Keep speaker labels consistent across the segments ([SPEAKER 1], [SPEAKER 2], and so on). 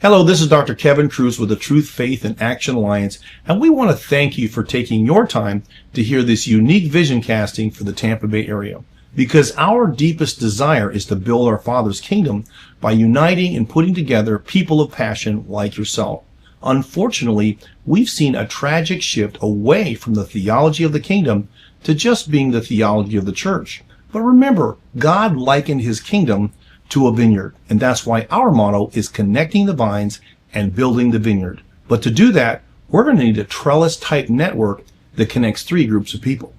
[SPEAKER 1] Hello, this is Dr. Kevin Cruz with the Truth, Faith, and Action Alliance, and we want to thank you for taking your time to hear this unique vision casting for the Tampa Bay area. Because our deepest desire is to build our Father's kingdom by uniting and putting together people of passion like yourself. Unfortunately, we've seen a tragic shift away from the theology of the kingdom to just being the theology of the church. But remember, God likened his kingdom to a vineyard, and that's why our motto is connecting the vines and building the vineyard. But to do that, we're going to need a trellis-type network that connects three groups of people.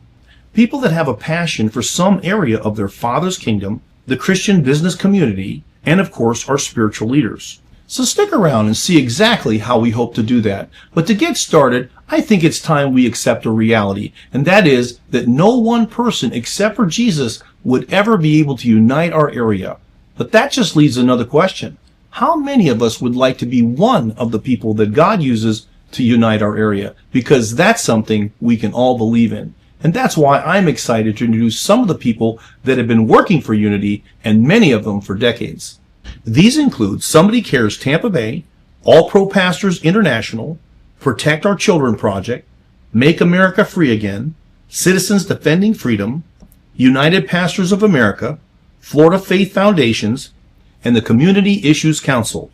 [SPEAKER 1] People that have a passion for some area of their Father's kingdom, the Christian business community, and of course our spiritual leaders. So stick around and see exactly how we hope to do that. But to get started, I think it's time we accept a reality, and that is that no one person except for Jesus would ever be able to unite our area. But that just leaves another question. How many of us would like to be one of the people that God uses to unite our area? Because that's something we can all believe in. And that's why I'm excited to introduce some of the people that have been working for unity, and many of them for decades. These include Somebody Cares Tampa Bay, All Pro Pastors International, Protect Our Children Project, Make America Free Again, Citizens Defending Freedom, United Pastors of America, Florida Faith Foundations, and the Community Issues Council.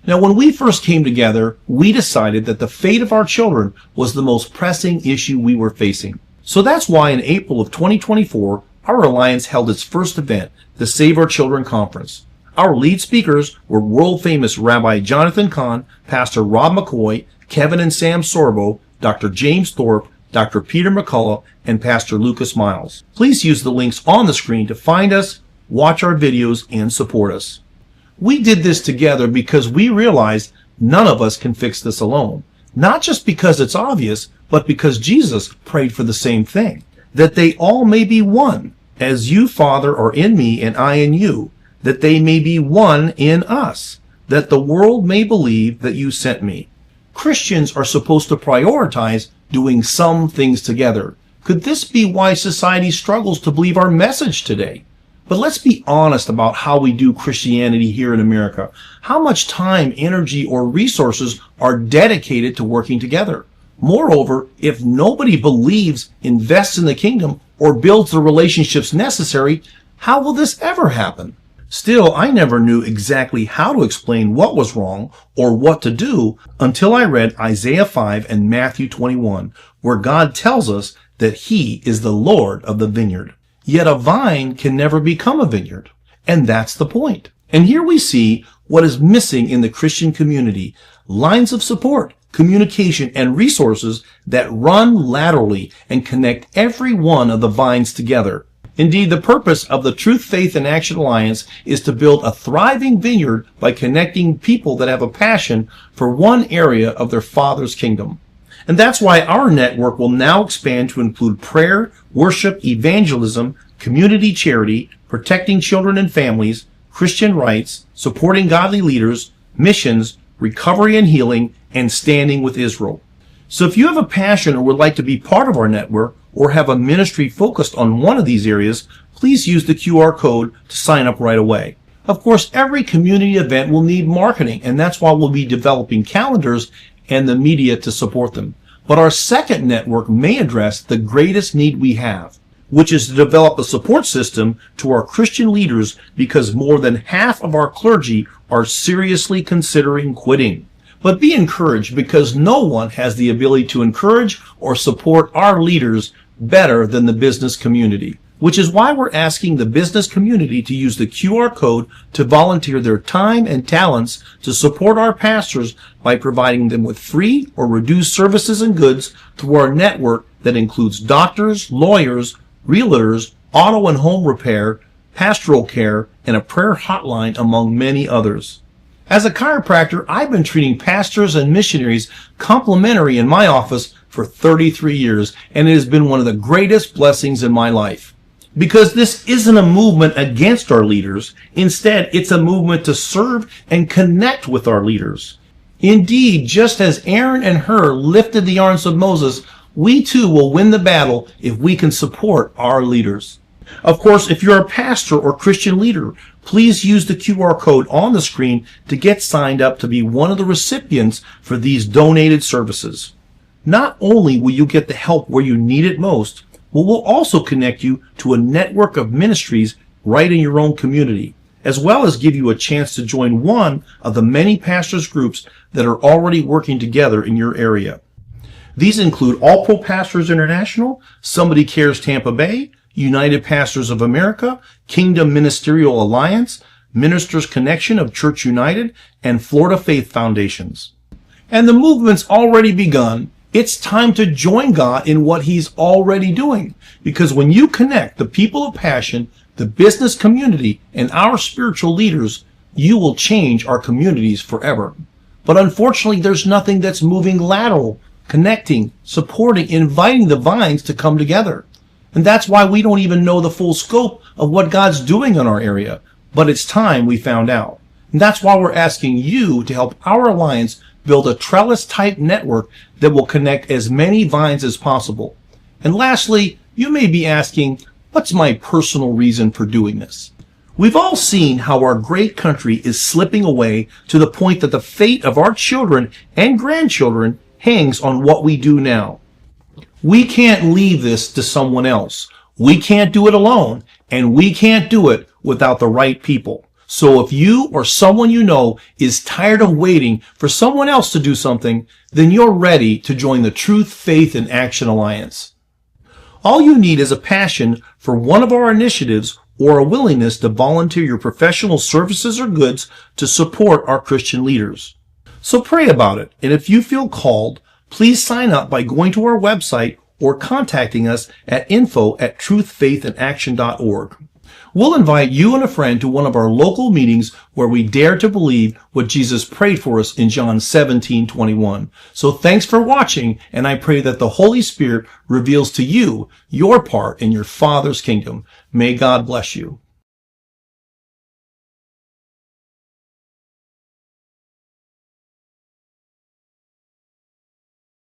[SPEAKER 1] Now, when we first came together, we decided that the fate of our children was the most pressing issue we were facing. So that's why in April of 2024, our Alliance held its first event, the Save Our Children Conference. Our lead speakers were world-famous Rabbi Jonathan Kahn, Pastor Rob McCoy, Kevin and Sam Sorbo, Dr. James Thorpe, Dr. Peter McCullough, and Pastor Lucas Miles. Please use the links on the screen to find us, watch our videos, and support us. We did this together because we realized none of us can fix this alone. Not just because it's obvious, but because Jesus prayed for the same thing, that they all may be one, as you, Father, are in me and I in you, that they may be one in us, that the world may believe that you sent me. Christians are supposed to prioritize doing some things together. Could this be why society struggles to believe our message today? But let's be honest about how we do Christianity here in America. How much time, energy, or resources are dedicated to working together? Moreover, if nobody believes, invests in the kingdom, or builds the relationships necessary, how will this ever happen? Still, I never knew exactly how to explain what was wrong or what to do until I read Isaiah 5 and Matthew 21, where God tells us that he is the Lord of the vineyard. Yet a vine can never become a vineyard. And that's the point. And here we see what is missing in the Christian community: lines of support, communication, and resources that run laterally and connect every one of the vines together. Indeed, the purpose of the Truth, Faith, and Action Alliance is to build a thriving vineyard by connecting people that have a passion for one area of their Father's kingdom. And that's why our network will now expand to include prayer, worship, evangelism, community charity, protecting children and families, Christian rights, supporting godly leaders, missions, recovery and healing, and standing with Israel. So if you have a passion or would like to be part of our network or have a ministry focused on one of these areas, please use the QR code to sign up right away. Of course, every community event will need marketing, and that's why we'll be developing calendars and the media to support them. But our second network may address the greatest need we have, which is to develop a support system to our Christian leaders, because more than half of our clergy are seriously considering quitting. But be encouraged, because no one has the ability to encourage or support our leaders better than the business community, which is why we're asking the business community to use the QR code to volunteer their time and talents to support our pastors by providing them with free or reduced services and goods through our network that includes doctors, lawyers, realtors, auto and home repair, pastoral care, and a prayer hotline, among many others. As a chiropractor, I've been treating pastors and missionaries complimentary in my office for 33 years, and it has been one of the greatest blessings in my life. Because this isn't a movement against our leaders. Instead, it's a movement to serve and connect with our leaders. Indeed, just as Aaron and Hur lifted the arms of Moses, we too will win the battle if we can support our leaders. Of course, if you're a pastor or Christian leader, please use the QR code on the screen to get signed up to be one of the recipients for these donated services. Not only will you get the help where you need it most, but we'll also connect you to a network of ministries right in your own community, as well as give you a chance to join one of the many pastors groups that are already working together in your area. These include All Pro Pastors International, Somebody Cares Tampa Bay, United Pastors of America, Kingdom Ministerial Alliance, Ministers Connection of Church United, and Florida Faith Foundations. And the movement's already begun. It's time to join God in what He's already doing. Because when you connect the people of passion, the business community, and our spiritual leaders, you will change our communities forever. But unfortunately, there's nothing that's moving lateral, connecting, supporting, inviting the vines to come together. And that's why we don't even know the full scope of what God's doing in our area. But it's time we found out. And that's why we're asking you to help our alliance build a trellis-type network that will connect as many vines as possible. And lastly, you may be asking, what's my personal reason for doing this? We've all seen how our great country is slipping away to the point that the fate of our children and grandchildren hangs on what we do now. We can't leave this to someone else. We can't do it alone, and we can't do it without the right people. So if you or someone you know is tired of waiting for someone else to do something, then you're ready to join the Truth, Faith, and Action Alliance. All you need is a passion for one of our initiatives or a willingness to volunteer your professional services or goods to support our Christian leaders. So pray about it, and if you feel called, please sign up by going to our website or contacting us at info@truthfaithandaction.org. We'll invite you and a friend to one of our local meetings where we dare to believe what Jesus prayed for us in John 17:21. So thanks for watching, and I pray that the Holy Spirit reveals to you your part in your Father's kingdom. May God bless you.